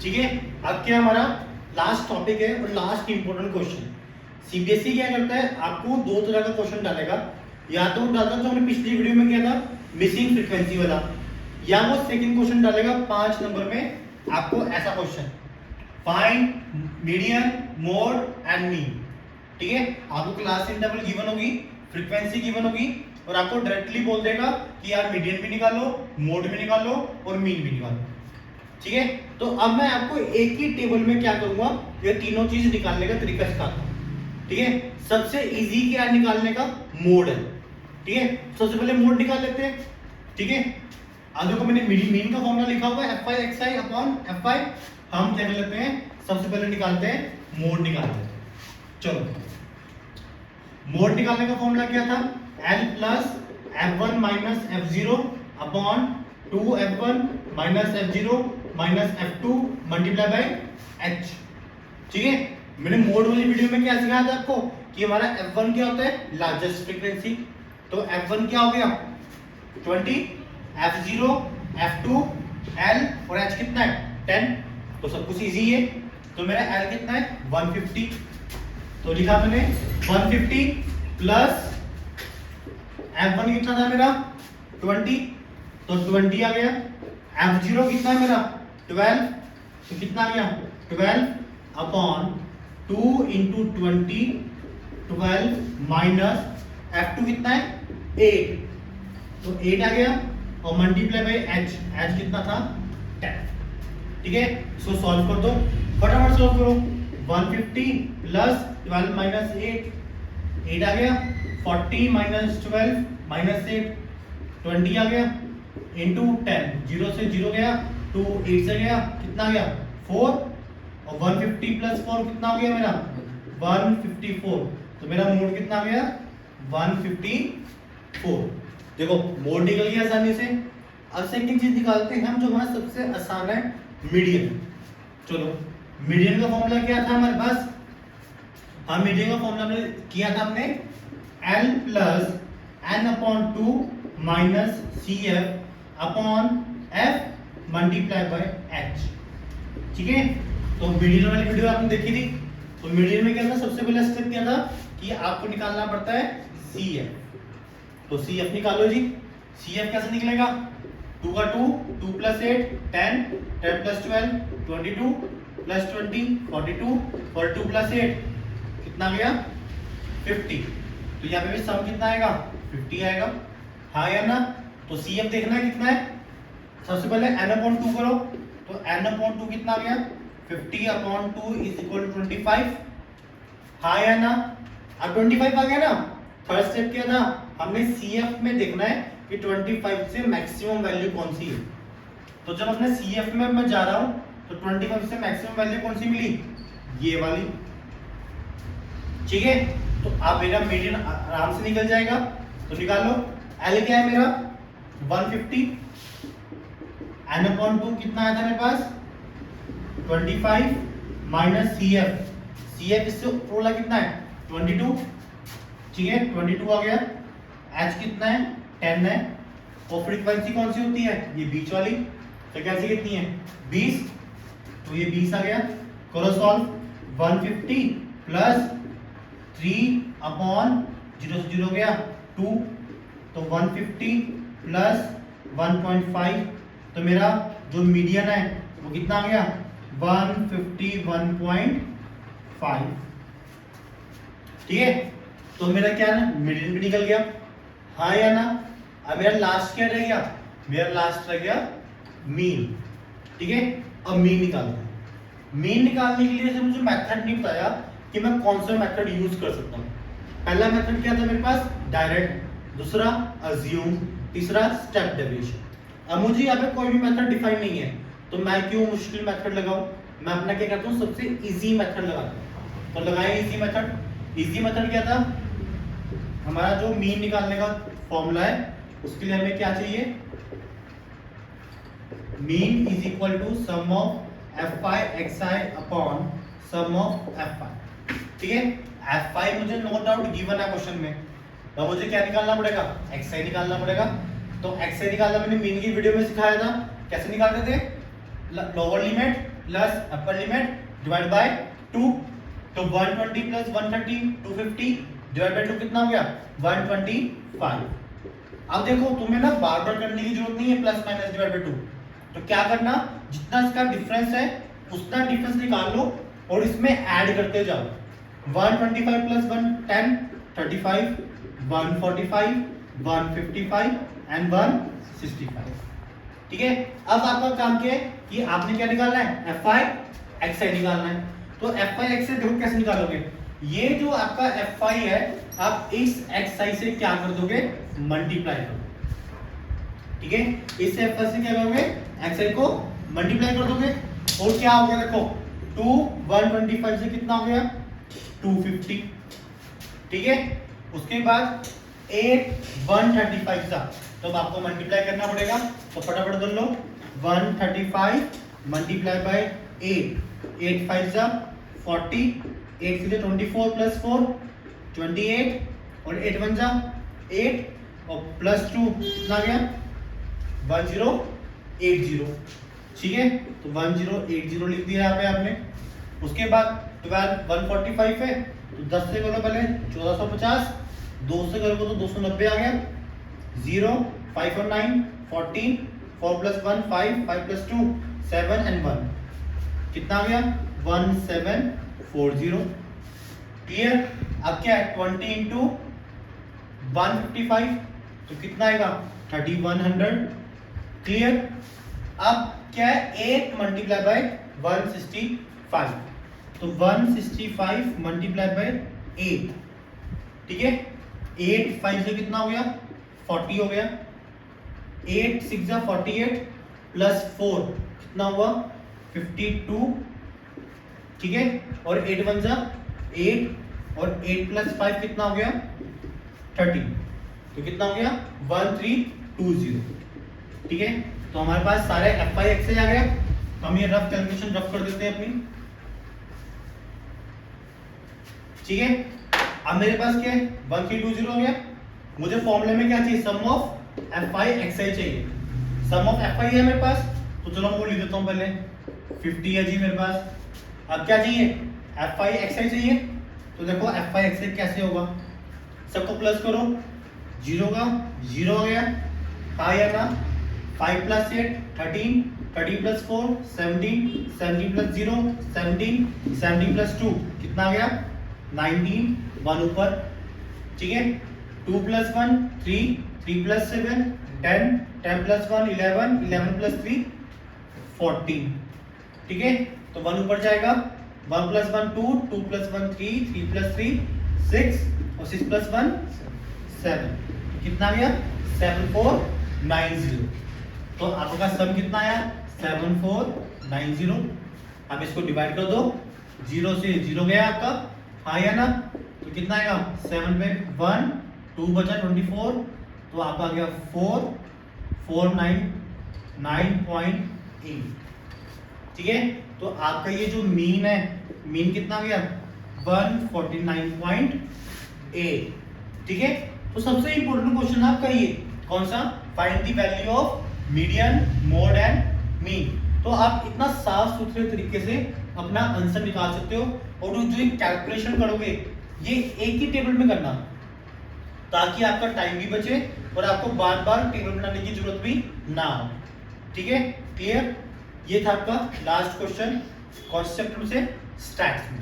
ठीक है, अब क्या हमारा लास्ट टॉपिक है और लास्ट इंपॉर्टेंट क्वेश्चन। सीबीएसई क्या करता है, आपको दो तरह का क्वेश्चन डालेगा, या तो डालता जो हमने पिछली वीडियो में किया था मिसिंग फ्रीक्वेंसी वाला, या वो सेकंड क्वेश्चन डालेगा 5 नंबर में आपको ऐसा question, find median mode and mean. ठीक है, आपको क्लास इंटरवल गिवन होगी, फ्रीक्वेंसी गिवन होगी, और आपको डायरेक्टली बोल देगा कि यार मीडियन भी निकालो, मोड भी निकालो और मीन भी निकालो। ठीक है, तो अब मैं आपको एक ही टेबल में क्या करूंगा, ये तीनों चीज निकालने का तरीका सिखाता हूं। ठीक है, सबसे इजी क्या निकालने का, मोड है। ठीक है, सबसे पहले मोड निकाल लेते हैं। ठीक है, आगे को मैंने मीन का फॉर्मूला लिखा हुआ है fi xi अपॉन fi, हम क्या कर लेते हैं, सबसे पहले निकालते हैं मोड निकालते हैं। चलो, मोड निकालने का फॉर्मूला क्या था, l plus f1 minus f0 upon 2f1 minus f0 minus f2 multiply by h। ठीक है, मैंने मोड वाली वीडियो में क्या सिखाया था आपको कि हमारा f1 क्या होता है, लार्जेस्ट फ्रीक्वेंसी, तो f1 क्या हो गया 20, f0 f2 l और h कितना है 10, तो सब कुछ इजी है। तो मेरा l कितना है 150, तो लिखा मैंने 150 प्लस f1 कितना था मेरा 20, तो 20 आ गया, f0 कितना है मेरा 12, तो कितना आ गया 12 अपॉन 2 इंटू 20 12 माइनस f2 कितना है 8, तो 8 आ गया, और मल्टीप्लाई बाय h कितना था 10। ठीक है, इसको सॉल्व कर दो, फटाफट सॉल्व करो। 150 प्लस 12 माइनस 8 आ गया, 40 माइनस 12 माइनस 8 20 आ गया, इंटू 10, 0 से 0 गया, 2 8 से गया, कितना गया 4, और 150 प्लस 4 कितना हो गया मेरा 154, तो मेरा मोड कितना आ गया 154। देखो मोड निकल गया आसानी से। अब सेकंड चीज निकालते हैं हम, जो हमारा सबसे आसान है, मीडियन। चलो, मीडियन का फॉर्मूला क्या था हमारे पास, हम मीडियन का फॉर्मूला में किया था हमने L plus n upon 2 minus CF upon F multiply by H। ठीक है, तो मीडियन वाली वीडियो आपने देखी थी, तो मीडियन में क्या था, सबसे पहला स्टेप क्या था कि आपको निकालना पड़ता है CF, तो CF निकालो जी। CF कैसे निकलेगा, 2 का 2, 2 प्लस 8 10, 10 प्लस 12 22 प्लस 20 42, 42 प्लस 8 कितना गया 50, तो यहाँ पे भी सम कितना आएगा 50 आएगा, हाँ या ना। तो CF देखना है कितना है, सबसे पहले n अपॉन 2 करो, तो n अपॉन 2 कितना आ गया 50 अपॉन 2 इज इक्वल टू 25, हाँ या ना। अब 25 आ गया ना, फर्स्ट स्टेप क्या था, हमने CF में देखना है कि 25 से मैक्सिमम वैल्यू कौन सी है, तो जब अपने CF में मैं जा रहा हूं तो 25 से मैक्सिमम वैल्यू कौन सी मिली, ये वाली। ठीक है, तो आप मेरा मीडियन आराम से निकल जाएगा, तो निकालो। L क्या है मेरा 150, n अपॉन 2 कितना आया था मेरे पास 25 माइनस CF इससे ऊपर वाला कितना है 22, ठीक है 22 आ गया, h कितना है 10 है, और फ्रीक्वेंसी कौन सी होती है, ये बीच वाली, फ्रीक्वेंसी कितनी है 20, तो ये 20 आ गया। करो सॉल्व, 150 प्लस 3 अपॉन 0 से 0 गया 2, तो 150 प्लस 1.5, तो मेरा जो मीडियन है वो कितना आ गया 151.5। ठीक है, तो मेरा क्या है ना, मीडियन भी निकल गया, हाँ या ना। अब मेरा लास्ट क्या रह गया, मेरा लास्ट रह गया मीन। ठीक है, अब मीन निकालना है। मीन निकालने के लिए मुझे मेथड नहीं बताया कि मैं कौन सा मेथड यूज कर सकता हूँ। पहला मेथड क्या था मेरे पास, डायरेक्ट, दूसरा अज्यूम, तीसरा स्टेप डेविएशन। अब मुझे यहाँ पे कोई भी मेथड डिफाइन नहीं है, तो मैं क्यों मुश्किल मेथड लगाऊं, मैं अपना क्या करता हूँ, सबसे इजी मेथड लगाता हूँ। तो लगाए इजी मेथड। इजी मेथड क्या था, हमारा जो मीन निकालने का फॉर्मूला है उसके लिए हमें क्या चाहिए, mean is equal to sum of fi xi upon sum of fi। ठीक है, fi मुझे नो डाउट गिवन है क्वेश्चन में, तो मुझे क्या निकालना पड़ेगा, xi निकालना पड़ेगा। तो xi निकालना मैंने मीन की वीडियो में सिखाया था, कैसे निकालते थे, lower limit plus upper limit divide by 2, तो 120 प्लस 130 250 डिवाइड बाय 2 कितना हो गया 125। अब देखो तुम्हें ना बार बार करने की जरूरत नहीं है प्लस माइनस डिवाइड बाय 2, तो क्या करना जितना इसका डिफरेंस है उतना डिफरेंस निकाल लो और इसमें ऐड करते जाओ। 125 प्लस 110 35 145 155 एंड 165। ठीक है, अब आपका काम क्या है कि आपने क्या निकालना है FI XI निकालना है। तो FI XI देखो कैसे निकालोगे, ये जो आपका FI है आप इस XI से क्या कर दोगे मल्टीप्लाई कर दोगे। ठीक है, इस FI से क्या करोगे XI को मल्टीप्लाई कर दोगे और क्या हो गया देखो 2 125 से कितना हो गया 250। ठीक है, उसके बाद 8 135 था तो अब आपको मल्टीप्लाई करना पड़ेगा, तो फटाफट कर लो 135 मल्टीप्लाई बाय 8 8 5 जा 40 8 से 24 प्लस 4 28 और 8 1 जा 8 और प्लस 2 कितना गया 1080। ठीक है, तो 1080 लिख दिया यहाँ पे आपने। उसके बाद 12 145 है तो 10 से करो पहले 1450, 2 से करोगे तो 290 आ गया, 0 5 और 9 14 4 प्लस 1 5 5 प्लस 2 7 एंड 1 कितना आ गया 1740। क्लियर। अब क्या है 20 इंटू 155 तो कितना आएगा 3100। क्लियर। अब क्या है 8 मल्टीप्लाई बाय 165 तो 165 मल्टीप्लाई बाय 8। ठीक है, 8 5 से कितना हो गया 40 हो गया, 8 6 जा 48 प्लस 4 कितना हुआ 52। ठीक है, और 8 1 जा 8 और 8 प्लस 5 कितना हो गया 30 तो कितना हो गया 1320। ठीक है, तो हमारे पास सारे FI XI आ गया। हम ये रफ कैलकुलेशन रफ कर देते हैं अपनी। ठीक है, अब मेरे पास क्या है 1320 हो गया। मुझे फॉर्मूले में क्या चाहिए सम ऑफ FI XI चाहिए। सम ऑफ FI है मेरे पास तो चलो मैं वो लिख देता हूं पहले 50 है जी मेरे पास। अब क्या चाहिए FI XI चाहिए, तो देखो FI XI कैसे होगा, सबको प्लस करो, 0 का 0 हो गया, हाँ या ना, 5 प्लस 8 13 13 प्लस 4 17 17 प्लस 0 17 17 प्लस 2 कितना आ गया 19 1 ऊपर। ठीक है, 2 प्लस 1 3 3 प्लस 7 10 10 प्लस 1 11 11 प्लस 3 14। ठीक है, तो 1 ऊपर जाएगा, 1 प्लस 1 2 2 प्लस 1 3 3 प्लस 3 6 और 6 प्लस 1 7 कितना आ गया 7490। तो आपका सम कितना आया 7490। अब इसको डिवाइड कर दो, 0 से 0 गया आपका, हाँ या ना, तो कितना आएगा 7 पे 1 2 बचा 24 तो आपका आ गया 4499.8। ठीक है, तो आपका ये जो मीन है, मीन कितना आ गया 149.8। ठीक है, तो सबसे इंपॉर्टेंट क्वेश्चन आपका ये कौन सा, find the value of median mode and mean. तो आप इतना साफ सुथरे तरीके से अपना आंसर निकाल सकते हो और जो कैलकुलेशन करोगे ये एक ही टेबल में करना ताकि आपका टाइम भी बचे और आपको बार बार टेबल बनाने की जरूरत भी ना हो। ठीक है, क्लियर। ये था आपका लास्ट क्वेश्चन कौन से चैप्टर में से, स्टैट्स में।